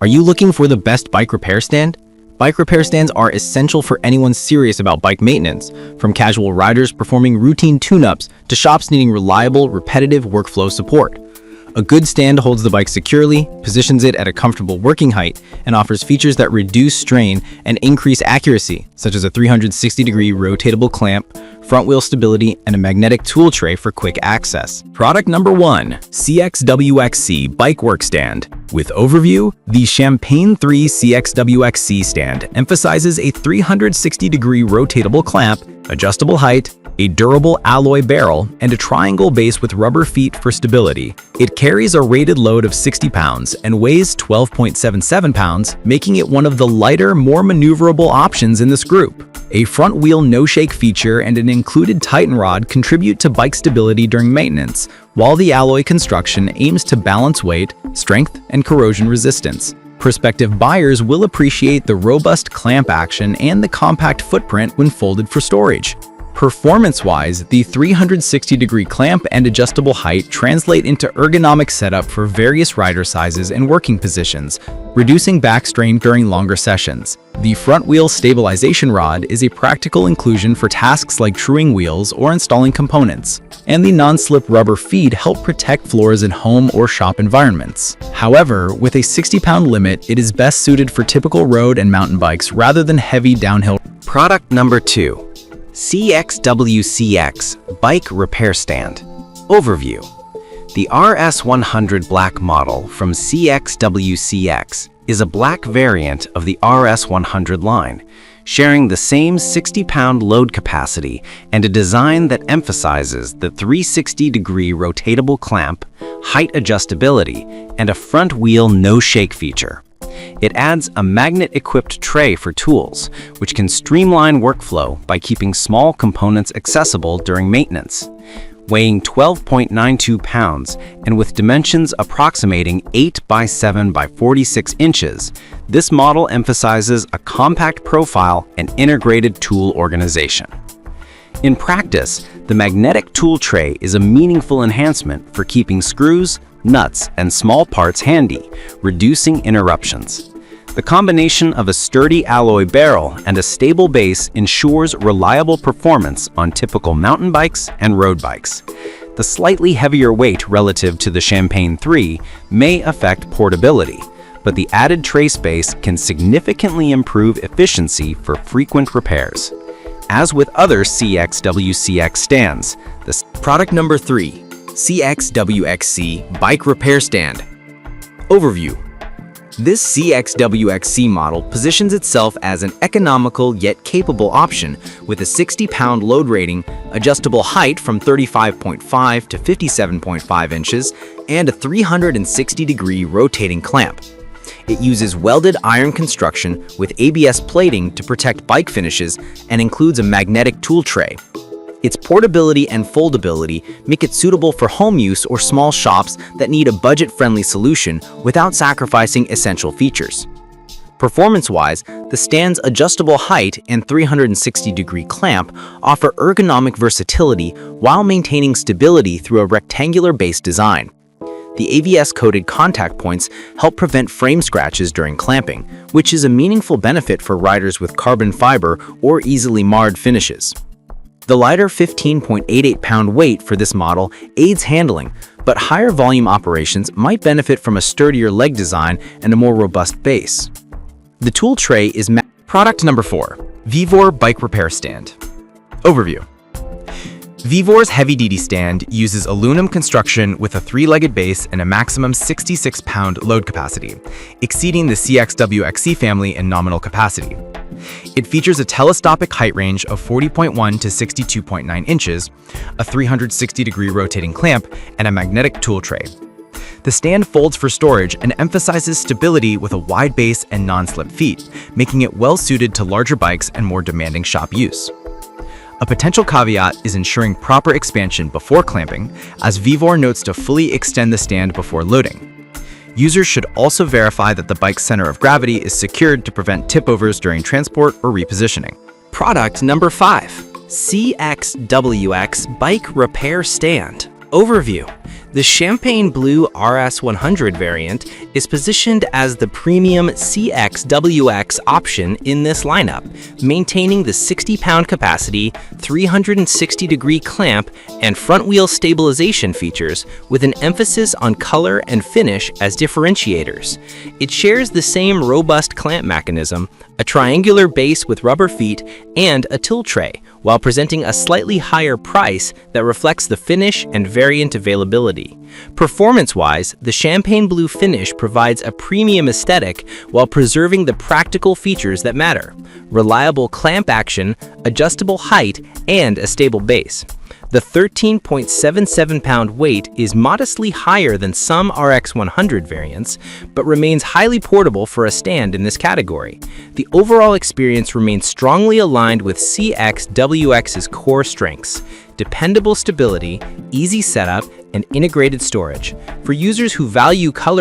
Are you looking for the best bike repair stand? Bike repair stands are essential for anyone serious about bike maintenance, from casual riders performing routine tune-ups to shops needing reliable, repetitive workflow support. A good stand holds the bike securely, positions it at a comfortable working height, and offers features that reduce strain and increase accuracy, such as a 360-degree rotatable clamp, front wheel stability, and a magnetic tool tray for quick access. Product number 1, CXWXC Bike Work Stand. With overview, the Champagne 3 CXWXC stand emphasizes a 360-degree rotatable clamp, adjustable height, a durable alloy barrel, and a triangle base with rubber feet for stability. It carries a rated load of 60 pounds and weighs 12.77 pounds, making it one of the lighter, more maneuverable options in this group. A front wheel no-shake feature and an included Titan rod contribute to bike stability during maintenance, while the alloy construction aims to balance weight, strength, and corrosion resistance. Prospective buyers will appreciate the robust clamp action and the compact footprint when folded for storage. Performance-wise, the 360-degree clamp and adjustable height translate into ergonomic setup for various rider sizes and working positions, reducing back strain during longer sessions. The front wheel stabilization rod is a practical inclusion for tasks like truing wheels or installing components, and the non-slip rubber feet help protect floors in home or shop environments. However, with a 60-pound limit, it is best suited for typical road and mountain bikes rather than heavy downhill. Product number 2. CXWCX Bike Repair Stand. Overview. The RS100 Black model from CXWCX is a black variant of the RS100 line, sharing the same 60-pound load capacity and a design that emphasizes the 360-degree rotatable clamp, height adjustability, and a front wheel no-shake feature. It adds a magnet-equipped tray for tools, which can streamline workflow by keeping small components accessible during maintenance. Weighing 12.92 pounds and with dimensions approximating 8 by 7 by 46 inches, this model emphasizes a compact profile and integrated tool organization. In practice, the magnetic tool tray is a meaningful enhancement for keeping screws, nuts, and small parts handy, reducing interruptions. The combination of a sturdy alloy barrel and a stable base ensures reliable performance on typical mountain bikes and road bikes. The slightly heavier weight relative to the Champagne 3 may affect portability, but the added tray space can significantly improve efficiency for frequent repairs. As with other CXWCX stands, Product number 3, CXWXC Bike Repair Stand. Overview. This CXWXC model positions itself as an economical yet capable option with a 60-pound load rating, adjustable height from 35.5 to 57.5 inches, and a 360-degree rotating clamp. It uses welded iron construction with ABS plating to protect bike finishes and includes a magnetic tool tray. Its portability and foldability make it suitable for home use or small shops that need a budget-friendly solution without sacrificing essential features. Performance-wise, the stand's adjustable height and 360-degree clamp offer ergonomic versatility while maintaining stability through a rectangular base design. The ABS-coated contact points help prevent frame scratches during clamping, which is a meaningful benefit for riders with carbon fiber or easily marred finishes. The lighter 15.88-pound weight for this model aids handling, but higher volume operations might benefit from a sturdier leg design and a more robust base. The tool tray is Product number 4, Vevor Bike Repair Stand. Overview. Vevor's heavy-duty stand uses aluminum construction with a 3-legged base and a maximum 66-pound load capacity, exceeding the CXWXC family in nominal capacity. It features a telescopic height range of 40.1 to 62.9 inches, a 360-degree rotating clamp, and a magnetic tool tray. The stand folds for storage and emphasizes stability with a wide base and non-slip feet, making it well-suited to larger bikes and more demanding shop use. A potential caveat is ensuring proper expansion before clamping, as Vevor notes to fully extend the stand before loading. Users should also verify that the bike's center of gravity is secured to prevent tip-overs during transport or repositioning. Product number 5, CXWX Bike Repair Stand. Overview. The Champagne Blue RS100 variant is positioned as the premium CXWX option in this lineup, maintaining the 60-pound capacity, 360-degree clamp, and front-wheel stabilization features with an emphasis on color and finish as differentiators. It shares the same robust clamp mechanism, a triangular base with rubber feet, and a tilt tray, while presenting a slightly higher price that reflects the finish and variant availability. Performance-wise, the Champagne Blue finish provides a premium aesthetic while preserving the practical features that matter: reliable clamp action, adjustable height, and a stable base. The 13.77-pound weight is modestly higher than some RX100 variants, but remains highly portable for a stand in this category. The overall experience remains strongly aligned with CXWX's core strengths: dependable stability, easy setup, and integrated storage. For users who value color